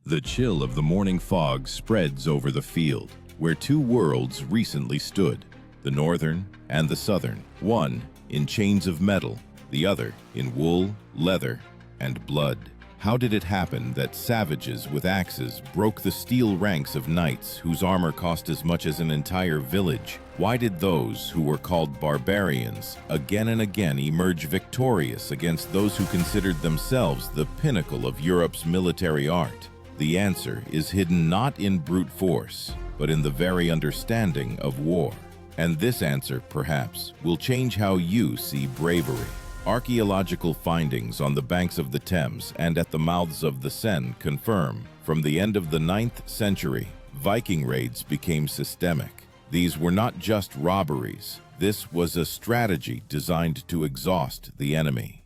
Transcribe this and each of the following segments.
The chill of the morning fog spreads over the field, where two worlds recently stood, the northern and the southern, one in chains of metal, the other in wool, leather, and blood. How did it happen that savages with axes broke the steel ranks of knights whose armor cost as much as an entire village? Why did those who were called barbarians again and again emerge victorious against those who considered themselves the pinnacle of Europe's military art? The answer is hidden not in brute force, but in the very understanding of war. And this answer, perhaps, will change how you see bravery. Archaeological findings on the banks of the Thames and at the mouths of the Seine confirm, from the end of the 9th century, Viking raids became systemic. These were not just robberies. This was a strategy designed to exhaust the enemy.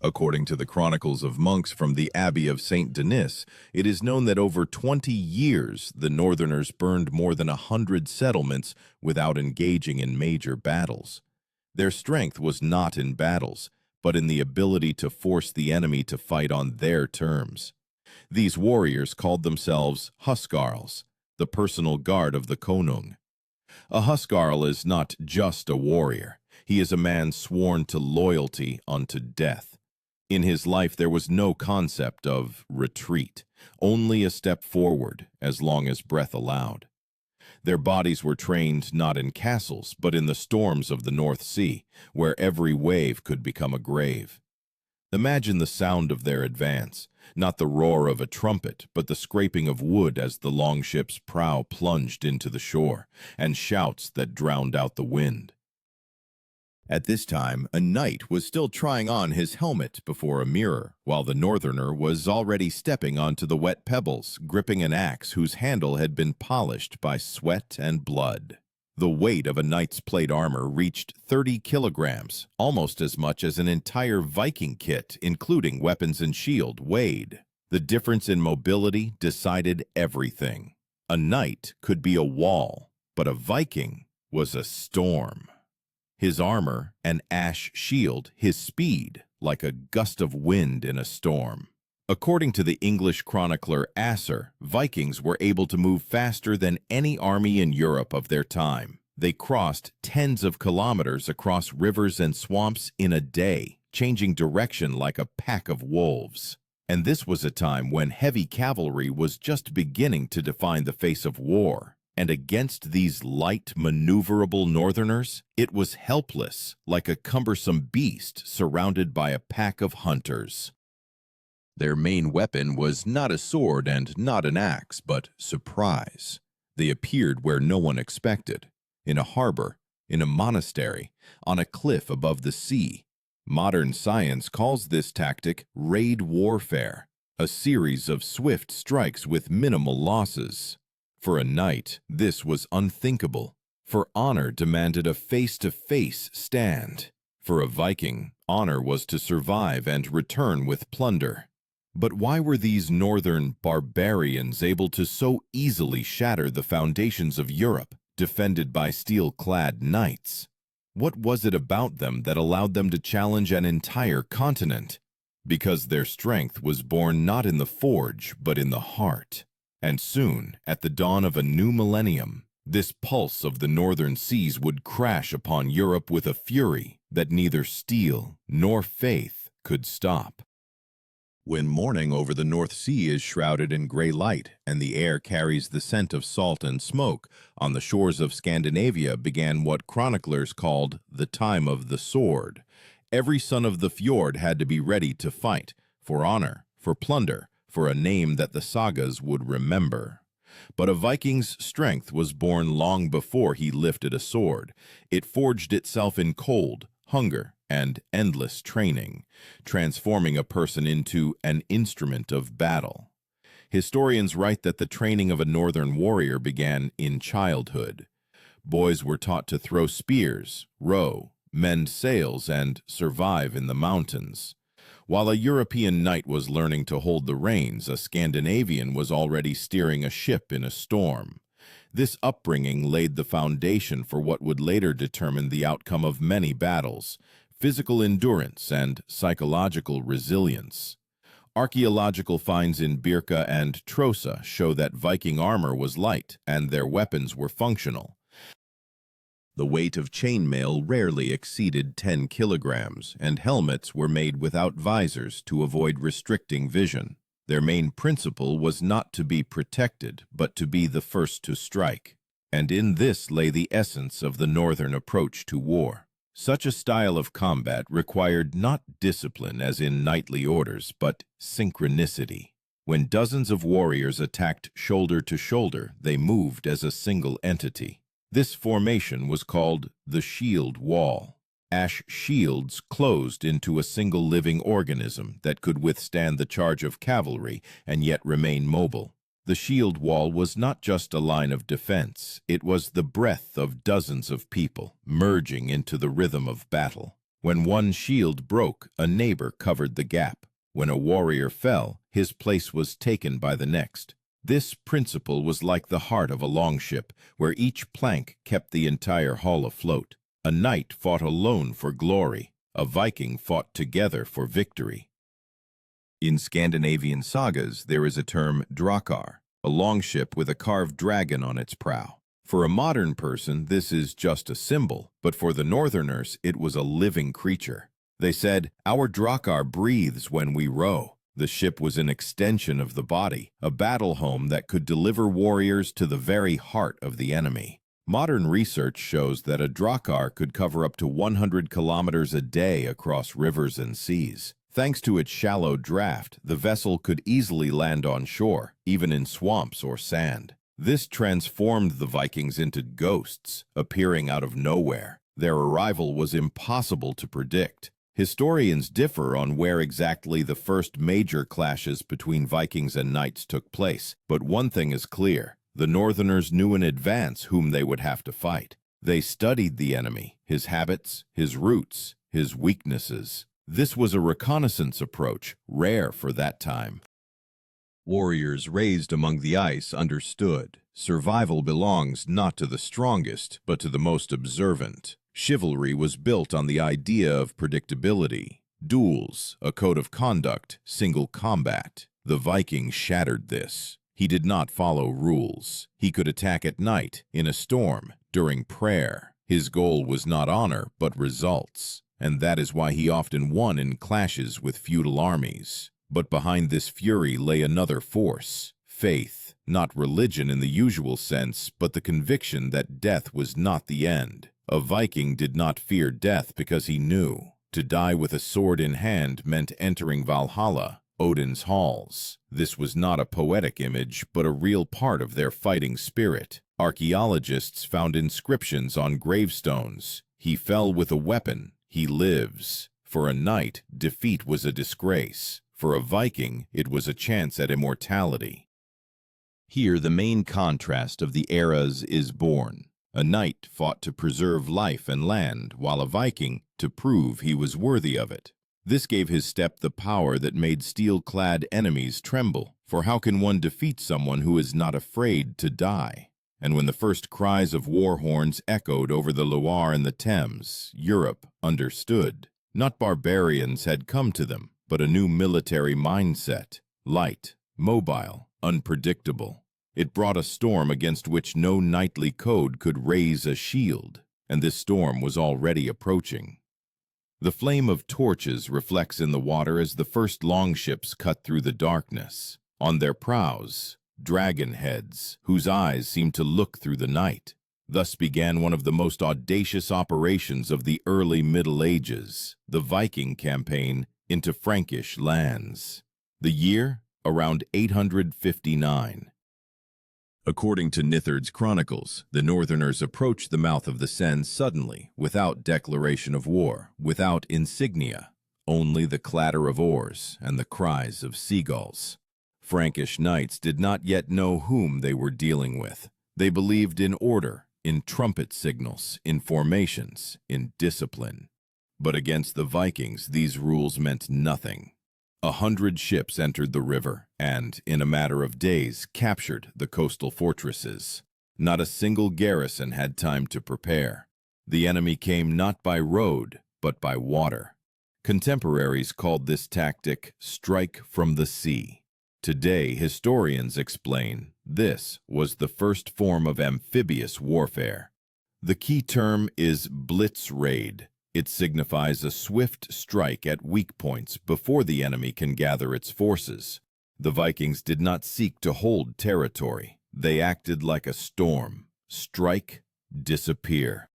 According to the chronicles of monks from the Abbey of Saint Denis, it is known that over 20 years the Northerners burned more than 100 settlements without engaging in major battles. Their strength was not in battles, but in the ability to force the enemy to fight on their terms. These warriors called themselves huskarls, the personal guard of the konung. A huskarl is not just a warrior. He is a man sworn to loyalty unto death. In his life there was no concept of retreat, only a step forward as long as breath allowed. Their bodies were trained not in castles, but in the storms of the North Sea, where every wave could become a grave. Imagine the sound of their advance, not the roar of a trumpet, but the scraping of wood as the longship's prow plunged into the shore, and shouts that drowned out the wind. At this time, a knight was still trying on his helmet before a mirror, while the northerner was already stepping onto the wet pebbles, gripping an axe whose handle had been polished by sweat and blood. The weight of a knight's plate armor reached 30 kilograms, almost as much as an entire Viking kit, including weapons and shield, weighed. The difference in mobility decided everything. A knight could be a wall, but a Viking was a storm. His armor, an ash shield, his speed, like a gust of wind in a storm. According to the English chronicler Asser, Vikings were able to move faster than any army in Europe of their time. They crossed tens of kilometers across rivers and swamps in a day, changing direction like a pack of wolves. And this was a time when heavy cavalry was just beginning to define the face of war. And against these light, maneuverable northerners, it was helpless, like a cumbersome beast surrounded by a pack of hunters. Their main weapon was not a sword and not an axe, but surprise. They appeared where no one expected, in a harbor, in a monastery, on a cliff above the sea. Modern science calls this tactic raid warfare, a series of swift strikes with minimal losses. For a knight, this was unthinkable, for honor demanded a face-to-face stand. For a Viking, honor was to survive and return with plunder. But why were these northern barbarians able to so easily shatter the foundations of Europe, defended by steel-clad knights? What was it about them that allowed them to challenge an entire continent? Because their strength was born not in the forge, but in the heart. And soon, at the dawn of a new millennium, this pulse of the northern seas would crash upon Europe with a fury that neither steel nor faith could stop. When morning over the North Sea is shrouded in gray light and the air carries the scent of salt and smoke, on the shores of Scandinavia began what chroniclers called the time of the sword. Every son of the fjord had to be ready to fight, for honor, for plunder, for a name that the sagas would remember. But a Viking's strength was born long before he lifted a sword. It forged itself in cold, hunger, and endless training, transforming a person into an instrument of battle. Historians write that the training of a northern warrior began in childhood. Boys were taught to throw spears, row, mend sails, and survive in the mountains. While a European knight was learning to hold the reins, a Scandinavian was already steering a ship in a storm. This upbringing laid the foundation for what would later determine the outcome of many battles: physical endurance and psychological resilience. Archaeological finds in Birka and Trosa show that Viking armor was light and their weapons were functional. The weight of chainmail rarely exceeded 10 kilograms, and helmets were made without visors to avoid restricting vision. Their main principle was not to be protected, but to be the first to strike. And in this lay the essence of the northern approach to war. Such a style of combat required not discipline as in knightly orders, but synchronicity. When dozens of warriors attacked shoulder to shoulder, they moved as a single entity. This formation was called the shield wall. Ash shields closed into a single living organism that could withstand the charge of cavalry and yet remain mobile. The shield wall was not just a line of defense, it was the breath of dozens of people, merging into the rhythm of battle. When one shield broke, a neighbor covered the gap. When a warrior fell, his place was taken by the next. This principle was like the heart of a longship, where each plank kept the entire hull afloat. A knight fought alone for glory, a Viking fought together for victory. In Scandinavian sagas, there is a term drakar, a longship with a carved dragon on its prow. For a modern person, this is just a symbol, but for the Northerners, it was a living creature. They said, "Our drakar breathes when we row." The ship was an extension of the body, a battle home that could deliver warriors to the very heart of the enemy. Modern research shows that a drakar could cover up to 100 kilometers a day across rivers and seas. Thanks to its shallow draft, the vessel could easily land on shore, even in swamps or sand. This transformed the Vikings into ghosts, appearing out of nowhere. Their arrival was impossible to predict. Historians differ on where exactly the first major clashes between Vikings and knights took place, but one thing is clear: the Northerners knew in advance whom they would have to fight. They studied the enemy, his habits, his roots, his weaknesses. This was a reconnaissance approach, rare for that time. Warriors raised among the ice understood. Survival belongs not to the strongest, but to the most observant. Chivalry was built on the idea of predictability. Duels, a code of conduct, single combat. The Viking shattered this. He did not follow rules. He could attack at night, in a storm, during prayer. His goal was not honor, but results. And that is why he often won in clashes with feudal armies. But behind this fury lay another force: faith, not religion in the usual sense, but the conviction that death was not the end. A Viking did not fear death because he knew. To die with a sword in hand meant entering Valhalla, Odin's halls. This was not a poetic image, but a real part of their fighting spirit. Archaeologists found inscriptions on gravestones. He fell with a weapon. He lives. For a knight, defeat was a disgrace. For a Viking, it was a chance at immortality. Here the main contrast of the eras is born. A knight fought to preserve life and land, while a Viking to prove he was worthy of it. This gave his step the power that made steel-clad enemies tremble, for how can one defeat someone who is not afraid to die? And when the first cries of war horns echoed over the Loire and the Thames, Europe understood. Not barbarians had come to them, but a new military mindset, light, mobile, unpredictable. It brought a storm against which no knightly code could raise a shield, and this storm was already approaching. The flame of torches reflects in the water as the first longships cut through the darkness. On their prows, dragon heads, whose eyes seemed to look through the night. Thus began one of the most audacious operations of the early Middle Ages, the Viking campaign into Frankish lands. The year? Around 859. According to Nithard's chronicles, the Northerners approached the mouth of the Seine suddenly, without declaration of war, without insignia, only the clatter of oars and the cries of seagulls. Frankish knights did not yet know whom they were dealing with. They believed in order, in trumpet signals, in formations, in discipline. But against the Vikings, these rules meant nothing. 100 ships entered the river and, in a matter of days, captured the coastal fortresses. Not a single garrison had time to prepare. The enemy came not by road, but by water. Contemporaries called this tactic strike from the sea. Today, historians explain this was the first form of amphibious warfare. The key term is blitz raid. It signifies a swift strike at weak points before the enemy can gather its forces. The Vikings did not seek to hold territory. They acted like a storm. Strike, disappear.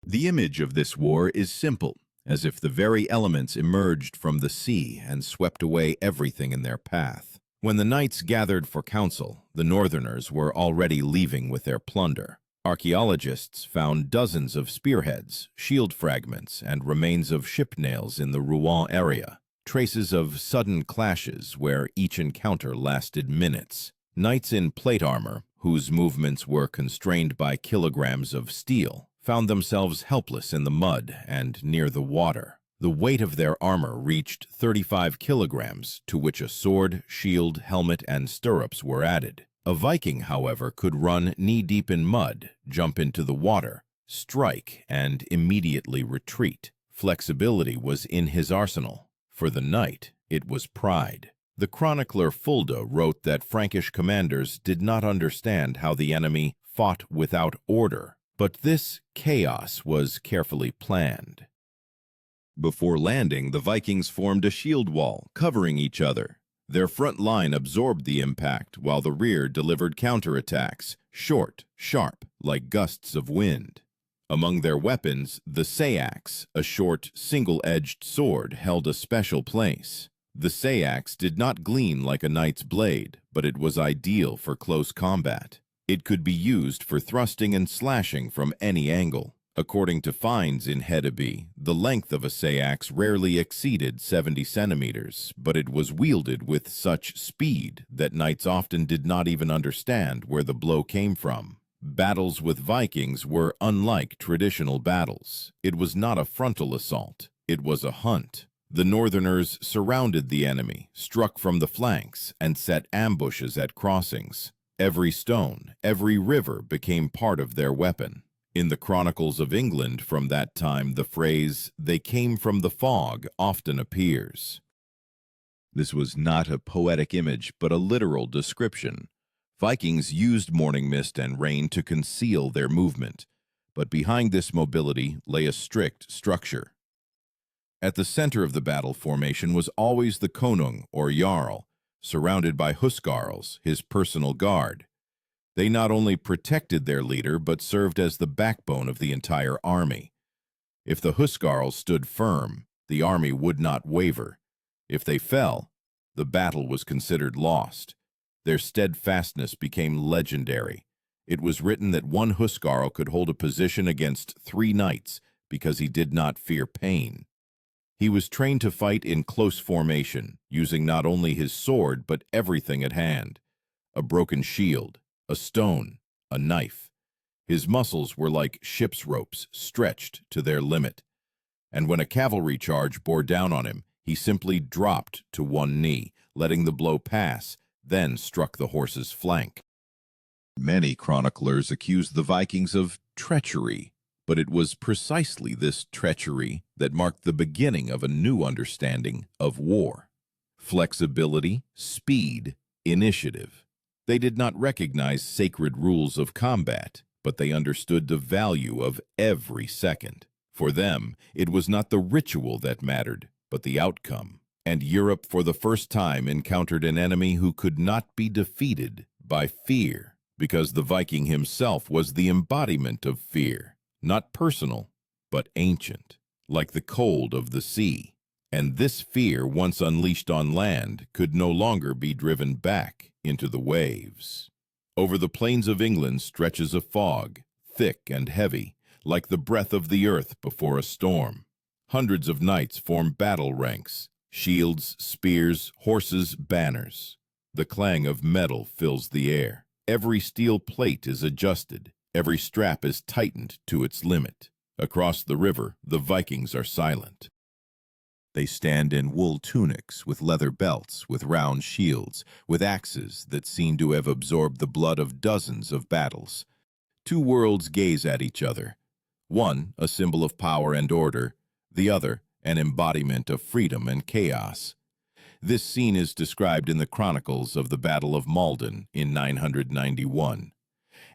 The image of this war is simple, as if the very elements emerged from the sea and swept away everything in their path. When the knights gathered for council, the Northerners were already leaving with their plunder. Archaeologists found dozens of spearheads, shield fragments, and remains of ship nails in the Rouen area, traces of sudden clashes where each encounter lasted minutes. Knights in plate armor, whose movements were constrained by kilograms of steel, found themselves helpless in the mud and near the water. The weight of their armor reached 35 kilograms, to which a sword, shield, helmet, and stirrups were added. A Viking, however, could run knee-deep in mud, jump into the water, strike, and immediately retreat. Flexibility was in his arsenal. For the knight, it was pride. The chronicler Fulda wrote that Frankish commanders did not understand how the enemy fought without order, but this chaos was carefully planned. Before landing, the Vikings formed a shield wall, covering each other. Their front line absorbed the impact, while the rear delivered counterattacks, short, sharp, like gusts of wind. Among their weapons, the seax, a short, single-edged sword, held a special place. The seax did not gleam like a knight's blade, but it was ideal for close combat. It could be used for thrusting and slashing from any angle. According to finds in Hedeby, the length of a seax rarely exceeded 70 centimeters, but it was wielded with such speed that knights often did not even understand where the blow came from. Battles with Vikings were unlike traditional battles. It was not a frontal assault. It was a hunt. The Northerners surrounded the enemy, struck from the flanks, and set ambushes at crossings. Every stone, every river became part of their weapon. In the Chronicles of England from that time, the phrase, "they came from the fog," often appears. This was not a poetic image, but a literal description. Vikings used morning mist and rain to conceal their movement, but behind this mobility lay a strict structure. At the center of the battle formation was always the konung, or jarl, surrounded by huskarls, his personal guard. They not only protected their leader, but served as the backbone of the entire army. If the huskarls stood firm, the army would not waver. If they fell, the battle was considered lost. Their steadfastness became legendary. It was written that one huskarl could hold a position against 3 knights because he did not fear pain. He was trained to fight in close formation, using not only his sword but everything at hand. A broken shield, a stone, a knife. His muscles were like ship's ropes, stretched to their limit. And when a cavalry charge bore down on him, he simply dropped to one knee, letting the blow pass, then struck the horse's flank. Many chroniclers accused the Vikings of treachery, but it was precisely this treachery that marked the beginning of a new understanding of war. Flexibility, speed, initiative. They did not recognize sacred rules of combat, but they understood the value of every second. For them, it was not the ritual that mattered, but the outcome. And Europe for the first time encountered an enemy who could not be defeated by fear, because the Viking himself was the embodiment of fear, not personal, but ancient, like the cold of the sea. And this fear, once unleashed on land, could no longer be driven back into the waves. Over the plains of England stretches a fog, thick and heavy, like the breath of the earth before a storm. Hundreds of knights form battle ranks, shields, spears, horses, banners. The clang of metal fills the air. Every steel plate is adjusted. Every strap is tightened to its limit. Across the river, the Vikings are silent. They stand in wool tunics, with leather belts, with round shields, with axes that seem to have absorbed the blood of dozens of battles. 2 worlds gaze at each other. One, a symbol of power and order, the other, an embodiment of freedom and chaos. This scene is described in the chronicles of the Battle of Maldon in 991.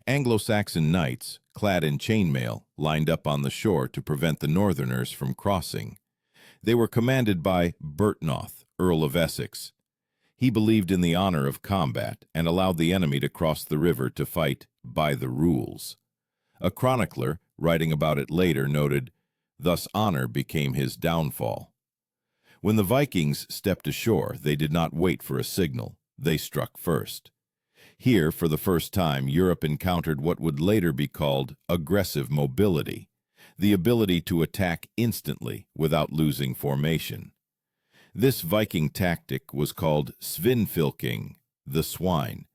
Anglo-Saxon knights, clad in chainmail, lined up on the shore to prevent the northerners from crossing. They were commanded by Bertnoth, Earl of Essex. He believed in the honor of combat and allowed the enemy to cross the river to fight by the rules. A chronicler, writing about it later, noted, "Thus honor became his downfall." When the Vikings stepped ashore, they did not wait for a signal. They struck first. Here, for the first time, Europe encountered what would later be called aggressive mobility, the ability to attack instantly without losing formation. This Viking tactic was called svinfylking, the swine.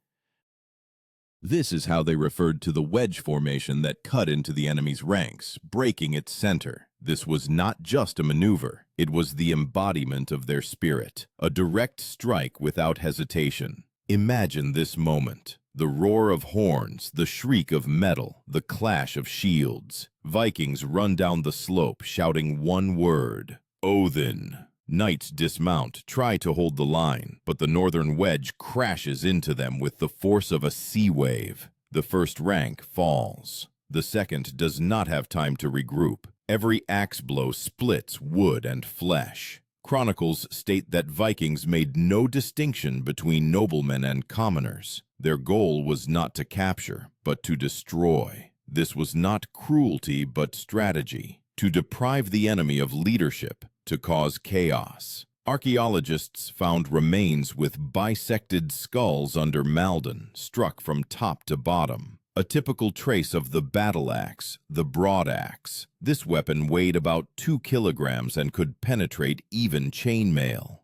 This is how they referred to the wedge formation that cut into the enemy's ranks, breaking its center. This was not just a maneuver. It was the embodiment of their spirit, a direct strike without hesitation. Imagine this moment. The roar of horns, the shriek of metal, the clash of shields. Vikings run down the slope, shouting one word, Odin. Knights dismount, try to hold the line, but the northern wedge crashes into them with the force of a sea wave. The first rank falls. The second does not have time to regroup. Every axe blow splits wood and flesh. Chronicles state that Vikings made no distinction between noblemen and commoners. Their goal was not to capture, but to destroy. This was not cruelty, but strategy. To deprive the enemy of leadership, to cause chaos. Archaeologists found remains with bisected skulls under Maldon, struck from top to bottom. A typical trace of the battle axe, the broadaxe. This weapon weighed about 2 kilograms and could penetrate even chainmail.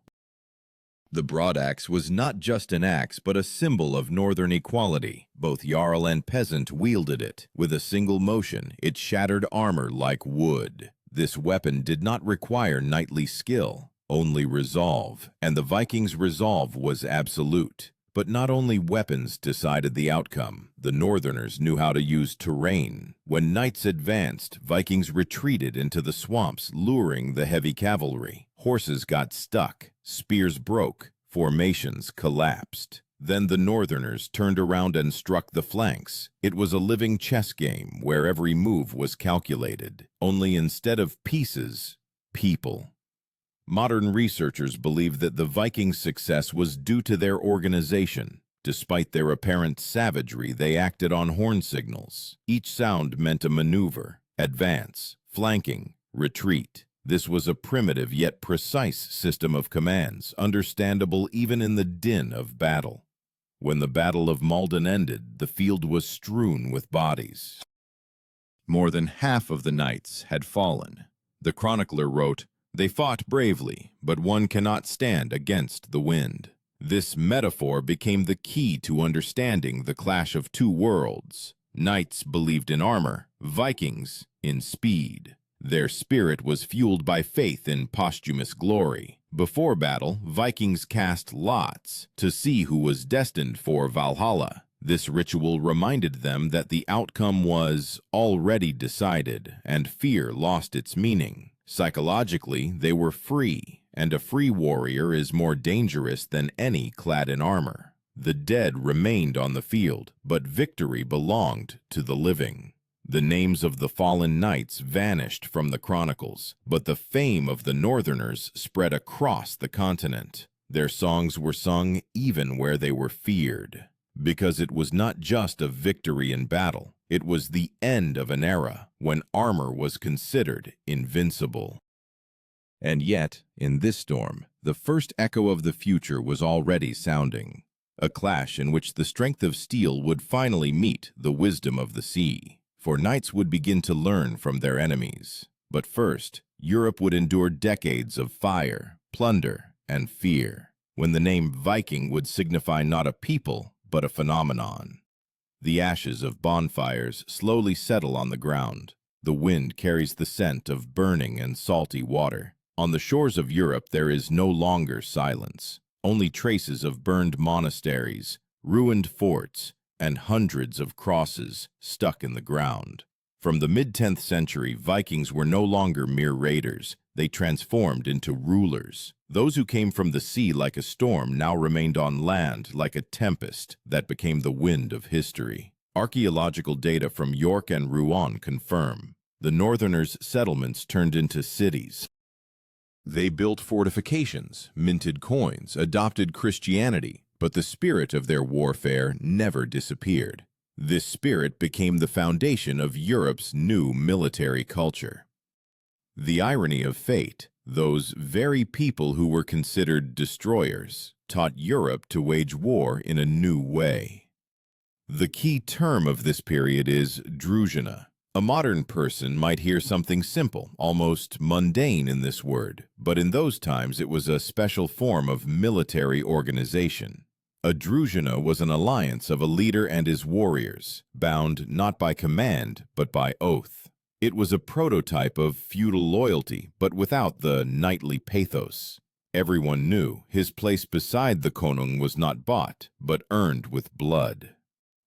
The broadaxe was not just an axe, but a symbol of northern equality. Both jarl and peasant wielded it. With a single motion, it shattered armor like wood. This weapon did not require knightly skill, only resolve, and the Vikings' resolve was absolute. But not only weapons decided the outcome. The northerners knew how to use terrain. When knights advanced, Vikings retreated into the swamps, luring the heavy cavalry. Horses got stuck, spears broke, formations collapsed. Then the northerners turned around and struck the flanks. It was a living chess game where every move was calculated. Only instead of pieces, people. Modern researchers believe that the Vikings' success was due to their organization. Despite their apparent savagery, they acted on horn signals. Each sound meant a maneuver, advance, flanking, retreat. This was a primitive yet precise system of commands, understandable even in the din of battle. When the Battle of Maldon ended, the field was strewn with bodies. More than half of the knights had fallen. The chronicler wrote, "They fought bravely, but one cannot stand against the wind." This metaphor became the key to understanding the clash of two worlds. Knights believed in armor, Vikings in speed. Their spirit was fueled by faith in posthumous glory. Before battle, Vikings cast lots to see who was destined for Valhalla. This ritual reminded them that the outcome was already decided, and fear lost its meaning. Psychologically, they were free, and a free warrior is more dangerous than any clad in armor. The dead remained on the field, but victory belonged to the living. The names of the fallen knights vanished from the chronicles, but the fame of the northerners spread across the continent. Their songs were sung even where they were feared, because it was not just a victory in battle. It was the end of an era when armor was considered invincible. And yet, in this storm, the first echo of the future was already sounding. A clash in which the strength of steel would finally meet the wisdom of the sea. For knights would begin to learn from their enemies. But first, Europe would endure decades of fire, plunder, and fear, when the name Viking would signify not a people, but a phenomenon. The ashes of bonfires slowly settle on the ground. The wind carries the scent of burning and salty water. On the shores of Europe there is no longer silence, only traces of burned monasteries, ruined forts, and hundreds of crosses stuck in the ground. From the mid-10th century, Vikings were no longer mere raiders. They transformed into rulers. Those who came from the sea like a storm now remained on land like a tempest that became the wind of history. Archaeological data from York and Rouen confirm the northerners' settlements turned into cities. They built fortifications, minted coins, adopted Christianity, but the spirit of their warfare never disappeared. This spirit became the foundation of Europe's new military culture. The irony of fate, those very people who were considered destroyers, taught Europe to wage war in a new way. The key term of this period is druzhina. A modern person might hear something simple, almost mundane in this word, but in those times it was a special form of military organization. A druzhina was an alliance of a leader and his warriors, bound not by command, but by oath. It was a prototype of feudal loyalty, but without the knightly pathos. Everyone knew his place beside the konung was not bought, but earned with blood.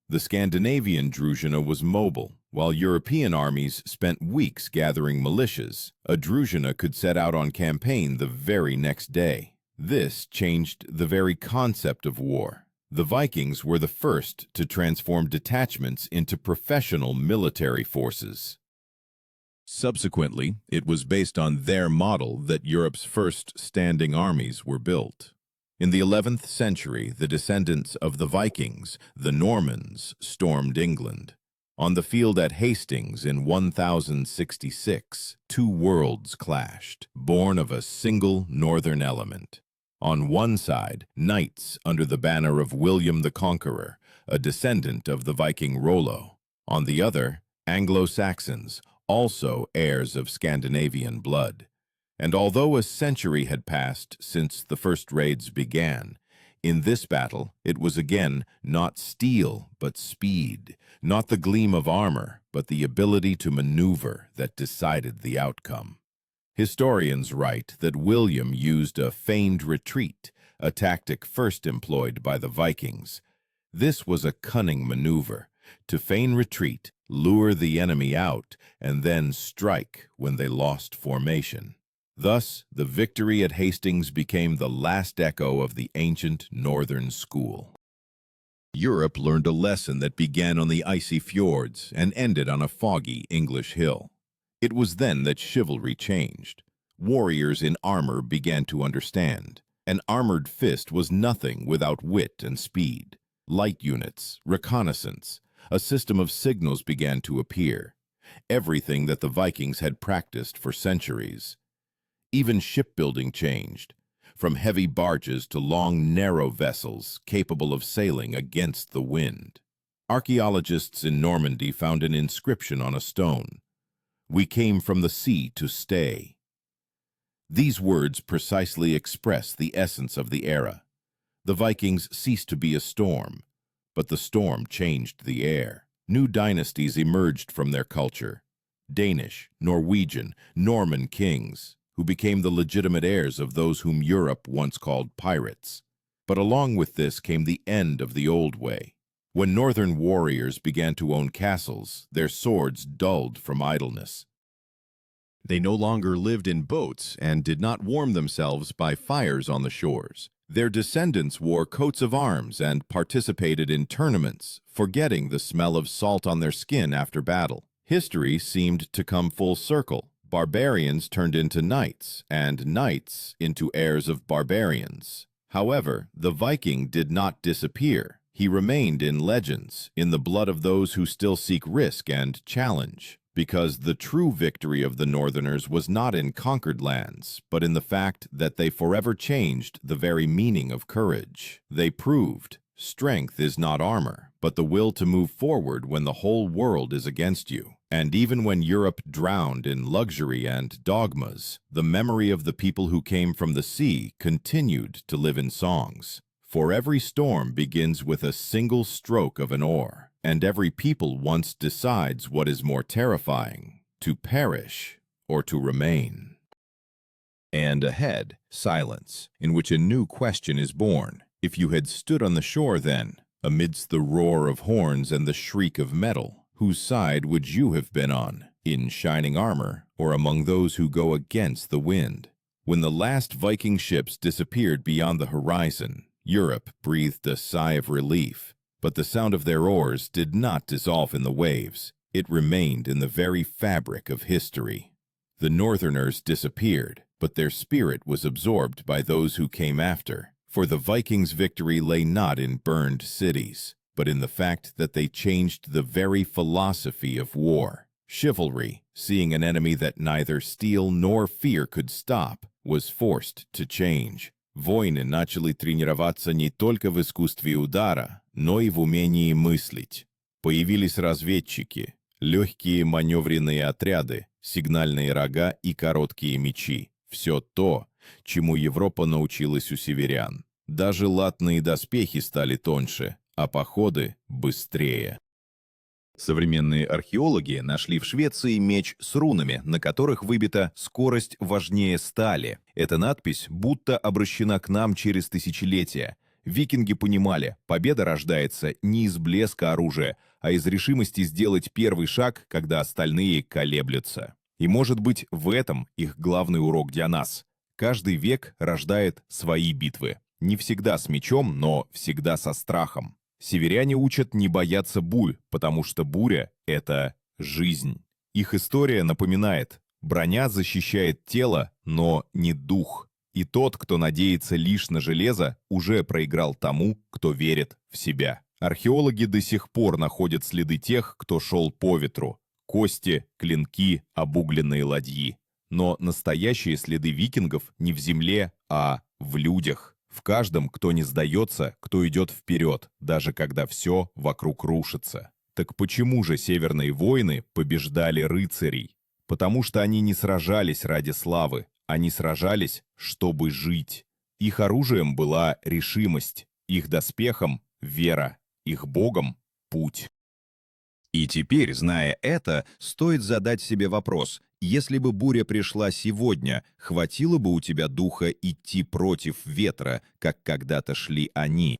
The Scandinavian druzhina was mobile. While European armies spent weeks gathering militias, a druzhina could set out on campaign the very next day. This changed the very concept of war. The Vikings were the first to transform detachments into professional military forces. Subsequently, it was based on their model that Europe's first standing armies were built. In the 11th century, the descendants of the Vikings, the Normans, stormed England. On the field at Hastings in 1066, two worlds clashed, born of a single northern element. On one side, knights under the banner of William the Conqueror, a descendant of the Viking Rollo. On the other, Anglo-Saxons, also heirs of Scandinavian blood. And although a century had passed since the first raids began, in this battle it was again not steel but speed, not the gleam of armor but the ability to maneuver that decided the outcome. Historians write that William used a feigned retreat, a tactic first employed by the Vikings. This was a cunning maneuver, to feign retreat, lure the enemy out, and then strike when they lost formation. Thus, the victory at Hastings became the last echo of the ancient northern school. Europe learned a lesson that began on the icy fjords and ended on a foggy English hill. It was then that chivalry changed. Warriors in armor began to understand. An armored fist was nothing without wit and speed. Light units, reconnaissance, a system of signals began to appear. Everything that the Vikings had practiced for centuries. Even shipbuilding changed, from heavy barges to long, narrow vessels capable of sailing against the wind. Archaeologists in Normandy found an inscription on a stone. "We came from the sea to stay." These words precisely express the essence of the era. The Vikings ceased to be a storm, but the storm changed the air. New dynasties emerged from their culture. Danish, Norwegian, Norman kings, who became the legitimate heirs of those whom Europe once called pirates. But along with this came the end of the old way. When northern warriors began to own castles, their swords dulled from idleness. They no longer lived in boats and did not warm themselves by fires on the shores. Their descendants wore coats of arms and participated in tournaments, forgetting the smell of salt on their skin after battle. History seemed to come full circle. Barbarians turned into knights, and knights into heirs of barbarians. However, the Viking did not disappear. He remained in legends, in the blood of those who still seek risk and challenge. Because the true victory of the Northerners was not in conquered lands, but in the fact that they forever changed the very meaning of courage. They proved strength is not armor, but the will to move forward when the whole world is against you. And even when Europe drowned in luxury and dogmas, the memory of the people who came from the sea continued to live in songs. For every storm begins with a single stroke of an oar, and every people once decides what is more terrifying, to perish or to remain. And ahead, silence, in which a new question is born. If you had stood on the shore then, amidst the roar of horns and the shriek of metal, whose side would you have been on? in shining armor or among those who go against the wind. When the last Viking ships disappeared beyond the horizon, Europe breathed a sigh of relief. But the sound of their oars did not dissolve in the waves. It remained in the very fabric of history. The Northerners disappeared, but their spirit was absorbed by those who came after. For the Vikings' victory lay not in burned cities, but in the fact that they changed the very philosophy of war. Chivalry, seeing an enemy that neither steel nor fear could stop, was forced to change. Воины начали тренироваться не только в искусстве удара, но и в умении мыслить. Появились разведчики, легкие маневренные отряды, сигнальные рога и короткие мечи. Все то, чему Европа научилась у северян. Даже латные доспехи стали тоньше, а походы быстрее. Современные археологи нашли в Швеции меч с рунами, на которых выбита «Скорость важнее стали». Эта надпись будто обращена к нам через тысячелетия. Викинги понимали, победа рождается не из блеска оружия, а из решимости сделать первый шаг, когда остальные колеблются. И, может быть, в этом их главный урок для нас. Каждый век рождает свои битвы. Не всегда с мечом, но всегда со страхом. Северяне учат не бояться бурь, потому что буря — это жизнь. Их история напоминает: броня защищает тело, но не дух. И тот, кто надеется лишь на железо, уже проиграл тому, кто верит в себя. Археологи до сих пор находят следы тех, кто шел по ветру. Кости, клинки, обугленные ладьи. Но настоящие следы викингов не в земле, а в людях. В каждом, кто не сдается, кто идет вперед, даже когда все вокруг рушится. Так почему же северные воины побеждали рыцарей? Потому что они не сражались ради славы, они сражались, чтобы жить. Их оружием была решимость, их доспехом — вера, их богом — путь. И теперь, зная это, стоит задать себе вопрос: если бы буря пришла сегодня, хватило бы у тебя духа идти против ветра, как когда-то шли они?